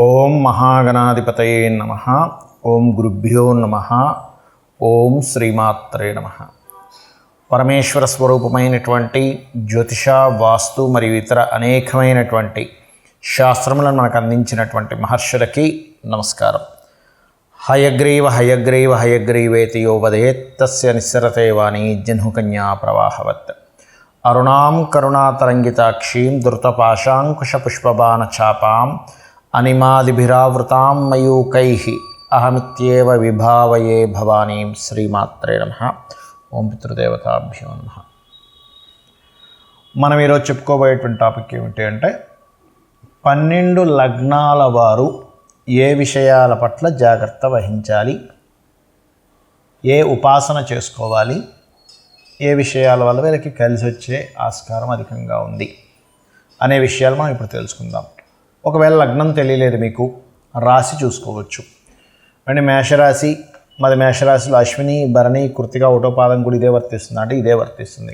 ఓం మహాగణాధిపతయే నమః. ఓం గురుభ్యో నమః. ఓం శ్రీమాత్రే నమః. పరమేశ్వర స్వరూపమైనటువంటి జ్యోతిష, వాస్తు మరియు ఇతర అనేకమైనటువంటి శాస్త్రములను మనకు అందించినటువంటి మహర్షులకి నమస్కారం. హయగ్రీవ హయగ్రీవ హయగ్రీవేతి యో వదేత్ తస్య నిస్సరతే వాణి జహ్నుకన్యా ప్రవాహవత్. అరుణాం కరుణాతరంగితాక్షీం ధృతపాశాంకుశపుష్పబాణచాపాం అనిమాదిభిరావృతాం మయూకైః అహమిత్యేవ విభావయే భవానీం. శ్రీమాత్రే నమః. ఓం పితృదేవతాభ్యో నమః. మనం ఈరోజు చెప్పుకోబోయేటువంటి టాపిక్ ఏమిటి అంటే 12 లగ్నాల వారు ఏ విషయాల పట్ల జాగ్రత్త వహించాలి, ఏ ఉపాసన చేసుకోవాలి, ఏ విషయాల వల్ల వీళ్ళకి కలిసి వచ్చే ఆస్కారం అధికంగా ఉంది అనే విషయాలు మనం ఇప్పుడు తెలుసుకుందాం. ఒకవేళ లగ్నం తెలియలేదు మీకు, రాశి చూసుకోవచ్చు. అంటే మేషరాశి, మాది మేషరాశిలో అశ్విని, భరణి, కృత్తిక, ఒకటో పాదం కూడా ఇదే వర్తిస్తుంది అంటే ఇదే వర్తిస్తుంది.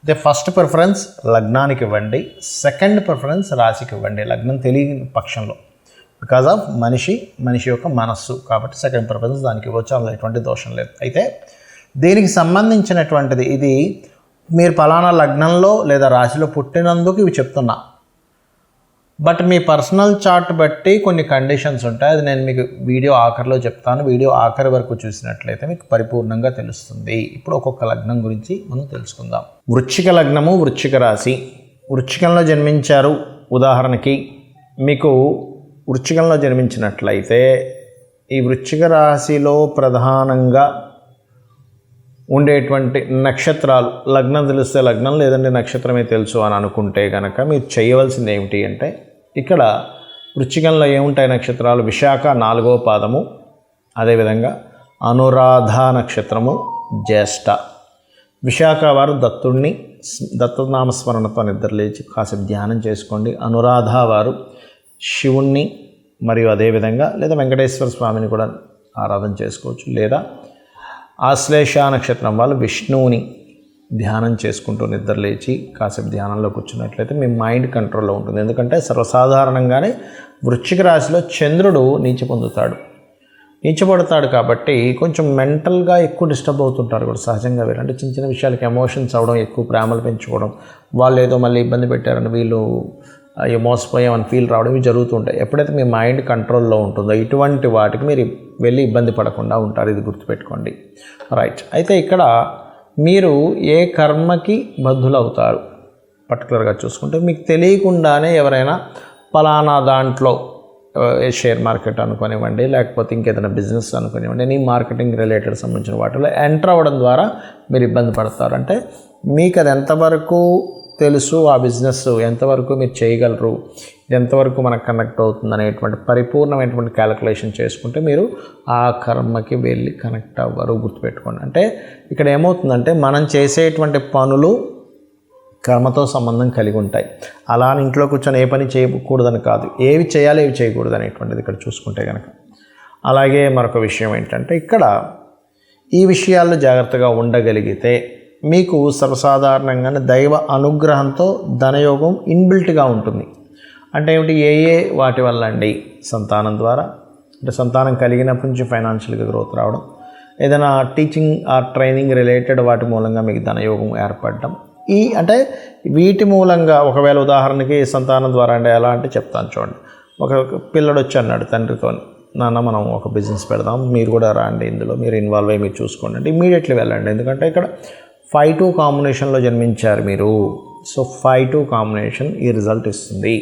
అయితే ఫస్ట్ ప్రిఫరెన్స్ లగ్నానికి ఇవ్వండి, సెకండ్ ప్రిఫరెన్స్ రాశికి ఇవ్వండి లగ్నం తెలియని పక్షంలో. బికాజ్ ఆఫ్ మనిషి యొక్క మనస్సు కాబట్టి సెకండ్ ప్రిఫరెన్స్ దానికి ఇవ్వచ్చు, అందులో ఎటువంటి దోషం లేదు. అయితే దీనికి సంబంధించినటువంటిది ఇది మీరు పలానా లగ్నంలో లేదా రాశిలో పుట్టినందుకు ఇవి చెప్తున్నా. బట్ మీ పర్సనల్ చార్ట్ బట్టి కొన్ని కండిషన్స్ ఉంటాయి, అది నేను మీకు వీడియో ఆఖరిలో చెప్తాను. వీడియో ఆఖరి వరకు చూసినట్లయితే మీకు పరిపూర్ణంగా తెలుస్తుంది. ఇప్పుడు ఒక్కొక్క లగ్నం గురించి మనం తెలుసుకుందాం. వృశ్చిక లగ్నము, వృశ్చిక రాశి. వృశ్చికంలో జన్మించారు. ఉదాహరణకి మీకు వృశ్చికంలో జన్మించినట్లయితే ఈ వృశ్చిక రాశిలో ప్రధానంగా ఉండేటువంటి నక్షత్రాలు, లగ్నం తెలిస్తే లగ్నం, లేదంటే నక్షత్రమే తెలుసు అని అనుకుంటే కనుక మీరు చేయవలసింది ఏమిటి అంటే, ఇక్కడ వృశ్చికంలో ఏముంటాయి నక్షత్రాలు? విశాఖ 4వ పాదము, అదేవిధంగా అనురాధ నక్షత్రము, జ్యేష్ఠ. విశాఖ వారు దత్తుడిని దత్తనామస్మరణతో నిద్ర లేచి కాసేపు ధ్యానం చేసుకోండి. అనురాధ వారు శివుణ్ణి మరియు అదేవిధంగా లేదా వెంకటేశ్వర స్వామిని కూడా ఆరాధన చేసుకోవచ్చు. లేదా ఆశ్లేష నక్షత్రం వాళ్ళు విష్ణువుని ధ్యానం చేసుకుంటూ నిద్ర లేచి కాసేపు ధ్యానంలో కూర్చున్నట్లయితే మీ మైండ్ కంట్రోల్లో ఉంటుంది. ఎందుకంటే సర్వసాధారణంగానే వృశ్చిక రాశిలో చంద్రుడు నీచపడతాడు కాబట్టి కొంచెం మెంటల్గా ఎక్కువ డిస్టర్బ్ అవుతుంటారు కూడా సహజంగా. వీళ్ళంటే చిన్న చిన్న విషయాలకి ఎమోషన్స్ అవ్వడం, ఎక్కువ ప్రేమలు పెంచుకోవడం, వాళ్ళు ఏదో మళ్ళీ ఇబ్బంది పెట్టారని వీళ్ళు మోసపోయామని ఫీల్ రావడం ఇవి జరుగుతుంటాయి. ఎప్పుడైతే మీ మైండ్ కంట్రోల్లో ఉంటుందో ఇటువంటి వాటికి మీరు వెళ్ళి ఇబ్బంది పడకుండా ఉంటారు, ఇది గుర్తుపెట్టుకోండి. రైట్. అయితే ఇక్కడ మీరు ఏ కర్మకి బద్ధులవుతారు పర్టికులర్గా చూసుకుంటే, మీకు తెలియకుండానే ఎవరైనా పలానా దాంట్లో షేర్ మార్కెట్ అనుకోనివ్వండి, లేకపోతే ఇంకేదైనా బిజినెస్ అనుకోనివ్వండి, నీ మార్కెటింగ్ రిలేటెడ్ సంబంధించిన వాటిలో ఎంటర్ అవ్వడం ద్వారా మీరు ఇబ్బంది పడతారు. అంటే మీకు అది ఎంతవరకు తెలుసు, ఆ బిజినెస్ ఎంతవరకు మీరు చేయగలరు, ఇది ఎంతవరకు మనకు కనెక్ట్ అవుతుంది అనేటువంటి పరిపూర్ణమైనటువంటి క్యాలిక్యులేషన్ చేసుకుంటే మీరు ఆ కర్మకి వెళ్ళి కనెక్ట్ అవ్వరు, గుర్తుపెట్టుకోండి. అంటే ఇక్కడ ఏమవుతుందంటే మనం చేసేటువంటి పనులు కర్మతో సంబంధం కలిగి ఉంటాయి. అలా ఇంట్లో కూర్చొని ఏ పని చేయకూడదని కాదు, ఏవి చేయాలి ఏవి చేయకూడదు అనేటువంటిది ఇక్కడ చూసుకుంటే కనుక. అలాగే మరొక విషయం ఏంటంటే, ఇక్కడ ఈ విషయాల్లో జాగ్రత్తగా ఉండగలిగితే మీకు సర్వసాధారణంగానే దైవ అనుగ్రహంతో ధనయోగం ఇన్బిల్ట్గా ఉంటుంది. అంటే ఏమిటి? వాటి వల్ల అండి సంతానం ద్వారా, అంటే సంతానం కలిగినప్పటి నుంచి ఫైనాన్షియల్గా గ్రోత్ రావడం, ఏదైనా టీచింగ్ ఆర్ ట్రైనింగ్ రిలేటెడ్ వాటి మూలంగా మీకు ధనయోగం ఏర్పడడం. అంటే వీటి మూలంగా ఒకవేళ ఉదాహరణకి సంతానం ద్వారా అంటే ఎలా అంటే చెప్తాను చూడండి. ఒక పిల్లడు వచ్చి అన్నాడు తండ్రితో, నాన్న మనం ఒక బిజినెస్ పెడదాం, మీరు కూడా రాండి, ఇందులో మీరు ఇన్వాల్వ్ అయ్యి మీరు చూసుకోండి అంటే ఇమీడియట్లీ వెళ్ళండి. ఎందుకంటే ఇక్కడ 5-2 కాంబినేషన్లో జన్మించారు మీరు. సో 5-2 కాంబినేషన్ ఈ రిజల్ట్ ఇస్తుంది.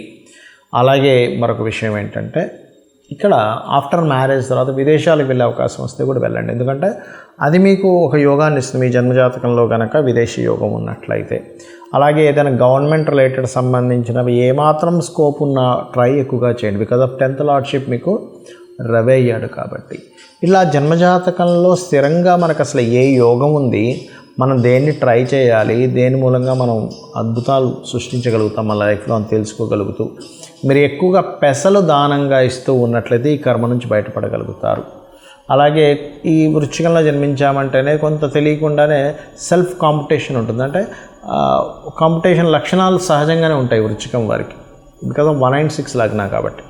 అలాగే మరొక విషయం ఏంటంటే, ఇక్కడ ఆఫ్టర్ మ్యారేజ్ తర్వాత విదేశాలకు వెళ్ళే అవకాశం వస్తే కూడా వెళ్ళండి. ఎందుకంటే అది మీకు ఒక యోగాన్ని ఇస్తుంది మీ జన్మజాతకంలో కనుక విదేశీ యోగం ఉన్నట్లయితే. అలాగే ఏదైనా గవర్నమెంట్ రిలేటెడ్ సంబంధించినవి ఏమాత్రం స్కోప్ ఉన్న ట్రై ఎక్కువగా చేయండి. బికాజ్ ఆఫ్ 10th లార్డ్షిప్ మీకు రవి అయ్యాడు కాబట్టి. ఇలా జన్మజాతకంలో స్థిరంగా మనకు అసలు ఏ యోగం ఉంది, మనం దేన్ని ట్రై చేయాలి, దేని మూలంగా మనం అద్భుతాలు సృష్టించగలుగుతాం మన లైఫ్లో అని తెలుసుకోగలుగుతూ మీరు ఎక్కువగా పెసలు దానంగా ఇస్తూ ఉన్నట్లయితే ఈ కర్మ నుంచి బయటపడగలుగుతారు. అలాగే ఈ వృశ్చికంలో జన్మించామంటేనే కొంత తెలియకుండానే సెల్ఫ్ కాంపిటీషన్ ఉంటుంది. అంటే కాంపిటీషన్ లక్షణాలు సహజంగానే ఉంటాయి వృశ్చికం వారికి, బికాజ్ 1 and 6 లగ్న కాబట్టి.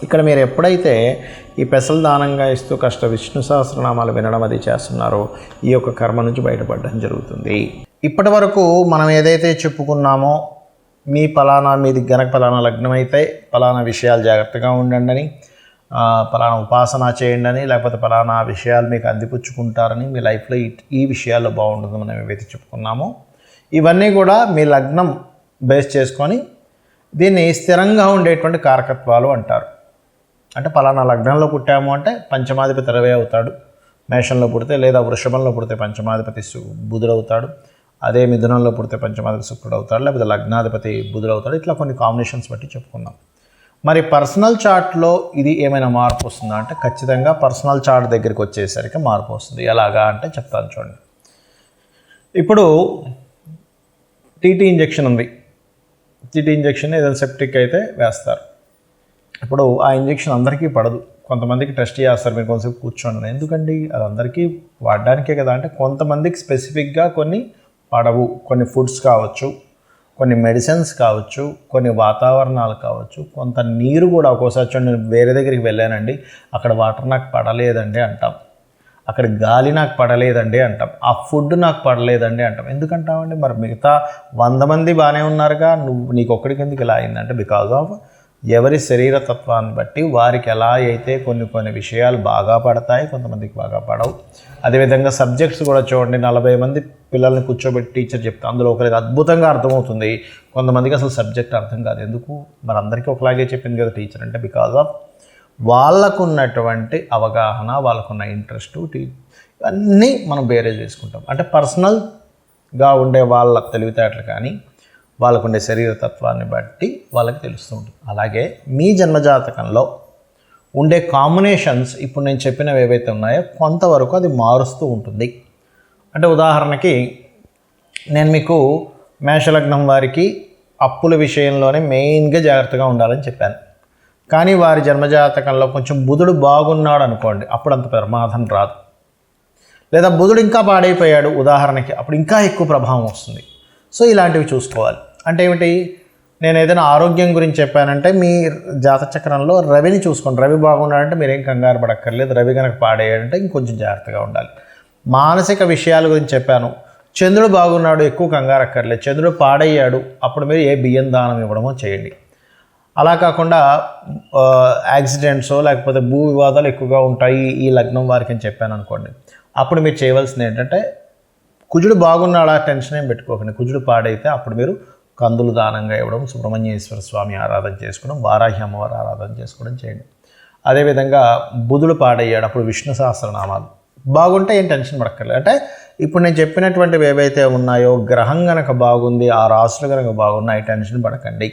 ఇక్కడ మీరు ఎప్పుడైతే ఈ పెసలు దానంగా ఇస్తూ కష్ట విష్ణు సహస్రనామాలు వినడం అది చేస్తున్నారో ఈ యొక్క కర్మ నుంచి బయటపడడం జరుగుతుంది. ఇప్పటి వరకు మనం ఏదైతే చెప్పుకున్నామో మీది గనక ఫలానా లగ్నం అయితే ఫలానా విషయాలు జాగ్రత్తగా ఉండండి అని, ఫలానా ఉపాసన చేయండి అని, లేకపోతే ఫలానా విషయాలు మీకు అందిపుచ్చుకుంటారని, మీ లైఫ్లో ఈ విషయాల్లో బాగుంటుంది మనం ఏవైతే చెప్పుకున్నామో ఇవన్నీ కూడా మీ లగ్నం బేస్ చేసుకొని దీన్ని స్థిరంగా ఉండేటువంటి కారకత్వాలు అంటారు. అంటే ఫలానా లగ్నంలో పుట్టాము అంటే పంచమాధిపతి రవి అవుతాడు మేషంలో పుడితే, లేదా వృషభంలో పుడితే పంచమాధిపతి బుధుడు అవుతాడు, అదే మిథునంలో పుడితే పంచమాధిపతి శుక్రుడు అవుతాడు, లేకపోతే లగ్నాధిపతి బుధుడు అవుతాడు. ఇట్లా కొన్ని కాంబినేషన్స్ బట్టి చెప్పుకున్నాం. మరి పర్సనల్ చార్ట్లో ఇది ఏమైనా మార్పు వస్తుందా అంటే ఖచ్చితంగా పర్సనల్ చార్ట్ దగ్గరికి వచ్చేసరికి మార్పు వస్తుంది. ఎలాగా అంటే చెప్తాను చూడండి. ఇప్పుడు టీటీ ఇంజెక్షన్ ఉంది. టీటీ ఇంజెక్షన్ ఏదైనా సెప్టిక్ అయితే వేస్తారు. ఇప్పుడు ఆ ఇంజెక్షన్ అందరికీ పడదు, కొంతమందికి టెస్ట్ చేస్తారు. మీరు కొంతసేపు కూర్చోండి, ఎందుకండి అది అందరికీ వాడడానికే కదా అంటే కొంతమందికి స్పెసిఫిక్గా కొన్ని పడవు. కొన్ని ఫుడ్స్ కావచ్చు, కొన్ని మెడిసిన్స్ కావచ్చు, కొన్ని వాతావరణాలు కావచ్చు, కొంత నీరు కూడా. ఒక్కోసారి చూడండి, నేను వేరే దగ్గరికి వెళ్ళానండి, అక్కడ వాటర్ నాకు పడలేదండి అంటాం, అక్కడ గాలి నాకు పడలేదండి అంటాం, ఆ ఫుడ్ నాకు పడలేదండి అంటాం. ఎందుకంటామండి? మరి మిగతా 100 మంది బాగానే ఉన్నారుగా, నీకు ఒక్కడికి ఎందుకు ఇలా అయిందంటే బికాజ్ ఆఫ్ ఎవరి శరీరతత్వాన్ని బట్టి వారికి ఎలా అయితే కొన్ని విషయాలు బాగా పడతాయి, కొంతమందికి బాగా పడవు. అదేవిధంగా సబ్జెక్ట్స్ కూడా చూడండి, 40 మంది పిల్లల్ని కూర్చోబెట్టి టీచర్ చెప్తే అందులో ఒకరికి అద్భుతంగా అర్థమవుతుంది, కొంతమందికి అసలు సబ్జెక్ట్ అర్థం కాదు. ఎందుకు? మరి అందరికీ ఒకలాగే చెప్పింది కదా టీచర్ అంటే బికాజ్ ఆఫ్ వాళ్ళకున్నటువంటి అవగాహన, వాళ్ళకున్న ఇంట్రెస్ట్, ఇవన్నీ మనం బేరేజ్ చేసుకుంటాం. అంటే పర్సనల్గా ఉండే వాళ్ళ తెలివితేటలు కానీ వాళ్ళకుండే శరీరతత్వాన్ని బట్టి వాళ్ళకి తెలుస్తూ ఉంటుంది. అలాగే మీ జన్మజాతకంలో ఉండే కాంబినేషన్స్ ఇప్పుడు నేను చెప్పినవి ఏవైతే ఉన్నాయో కొంతవరకు అది మారుస్తూ ఉంటుంది. అంటే ఉదాహరణకి నేను మీకు మేషలగ్నం వారికి అప్పుల విషయంలోనే మెయిన్గా జాగ్రత్తగా ఉండాలని చెప్పాను. కానీ వారి జన్మజాతకంలో కొంచెం బుధుడు బాగున్నాడు అనుకోండి, అప్పుడు అంత ప్రమాదం రాదు. లేదా బుధుడు ఇంకా పాడైపోయాడు ఉదాహరణకి, అప్పుడు ఇంకా ఎక్కువ ప్రభావం వస్తుంది. సో ఇలాంటివి చూసుకోవాలి. అంటే ఏమిటి? నేను ఏదైనా ఆరోగ్యం గురించి చెప్పానంటే మీ జాతచక్రంలో రవిని చూసుకోండి. రవి బాగున్నాడంటే మీరేం కంగారు పడక్కర్లేదు. రవి కనుక పాడేయాడంటే ఇంకొంచెం జాగ్రత్తగా ఉండాలి. మానసిక విషయాల గురించి చెప్పాను, చంద్రుడు బాగున్నాడు, ఎక్కువ కంగారు అక్కర్లేదు. చంద్రుడు పాడయ్యాడు, అప్పుడు మీరు బియ్యం దానం ఇవ్వడమో చేయండి. అలా కాకుండా యాక్సిడెంట్సో లేకపోతే భూ వివాదాలు ఎక్కువగా ఉంటాయి ఈ లగ్నం వారికి అని చెప్పాను అనుకోండి, అప్పుడు మీరు చేయవలసింది ఏంటంటే కుజుడు బాగున్నాడా టెన్షన్ ఏం పెట్టుకోకండి. కుజుడు పాడైతే అప్పుడు మీరు కందులు దానంగా ఇవ్వడం, సుబ్రహ్మణ్యేశ్వర స్వామి ఆరాధన చేసుకోవడం, వారాహి అమ్మవారి ఆరాధన చేసుకోవడం చేయండి. అదేవిధంగా బుధుడు పాడయ్యాడు, అప్పుడు విష్ణు సహస్రనామాలు బాగుంటే ఏం టెన్షన్ పడక్కర్లేదు. అంటే ఇప్పుడు నేను చెప్పినటువంటివి ఏవైతే ఉన్నాయో గ్రహం కనుక బాగుంది, ఆ రాసులు కనుక బాగున్నాయి, టెన్షన్ పడకండి.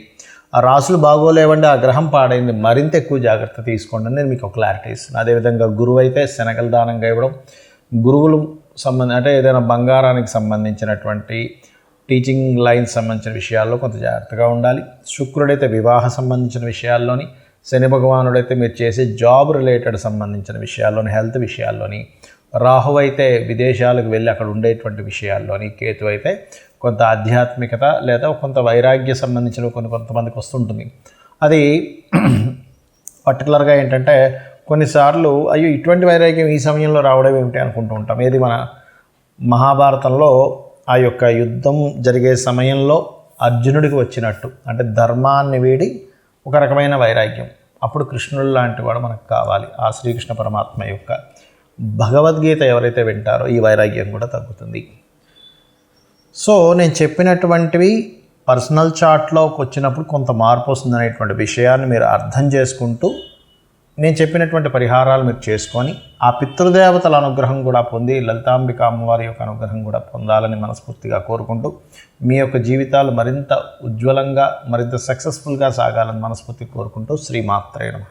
ఆ రాసులు బాగోలేవండి, ఆ గ్రహం పాడైంది, మరింత ఎక్కువ జాగ్రత్త తీసుకోండి అని నేను మీకు ఒక క్లారిటీ ఇస్తున్నాను. అదేవిధంగా గురువు అయితే శనగలు దానంగా ఇవ్వడం, గురువులు అంటే ఏదైనా బంగారానికి సంబంధించినటువంటి టీచింగ్ లైన్స్ సంబంధించిన విషయాల్లో కొంత జాగ్రత్తగా ఉండాలి. శుక్రుడైతే వివాహ సంబంధించిన విషయాల్లోని, శని భగవానుడైతే మీరు చేసే జాబ్ రిలేటెడ్ సంబంధించిన విషయాల్లోని, హెల్త్ విషయాల్లోని, రాహు అయితే విదేశాలకు వెళ్ళి అక్కడ ఉండేటువంటి విషయాల్లోని, కేతు అయితే కొంత ఆధ్యాత్మికత లేదా కొంత వైరాగ్య సంబంధించిన కొంతమందికి వస్తుంటుంది. అది పర్టికులర్గా ఏంటంటే కొన్నిసార్లు అయ్యో ఇటువంటి వైరాగ్యం ఈ సమయంలో రావడం ఏమిటి అనుకుంటూ ఉంటాం. ఏది మన మహాభారతంలో ఆ యొక్క యుద్ధం జరిగే సమయంలో అర్జునుడికి వచ్చినట్టు, అంటే ధర్మాన్ని వీడి ఒక రకమైన వైరాగ్యం. అప్పుడు కృష్ణుడు లాంటి వాడు మనకు కావాలి. ఆ శ్రీకృష్ణ పరమాత్మ యొక్క భగవద్గీత ఎవరైతే వింటారో ఈ వైరాగ్యం కూడా తగ్గుతుంది. సో నేను చెప్పినటువంటివి పర్సనల్ చార్ట్లోకి వచ్చినప్పుడు కొంత మార్పు వస్తుంది అనేటువంటి విషయాన్ని మీరు అర్థం చేసుకుంటూ నేను చెప్పినటువంటి పరిహారాలు మీరు చేసుకొని ఆ పితృదేవతల అనుగ్రహం కూడా పొంది లలితాంబిక అమ్మవారి యొక్క అనుగ్రహం కూడా పొందాలని మనస్ఫూర్తిగా కోరుకుంటూ మీ యొక్క జీవితాలు మరింత ఉజ్వలంగా మరింత సక్సెస్ఫుల్గా సాగాలని మనస్ఫూర్తిగా కోరుకుంటూ శ్రీమాత్రే నమః.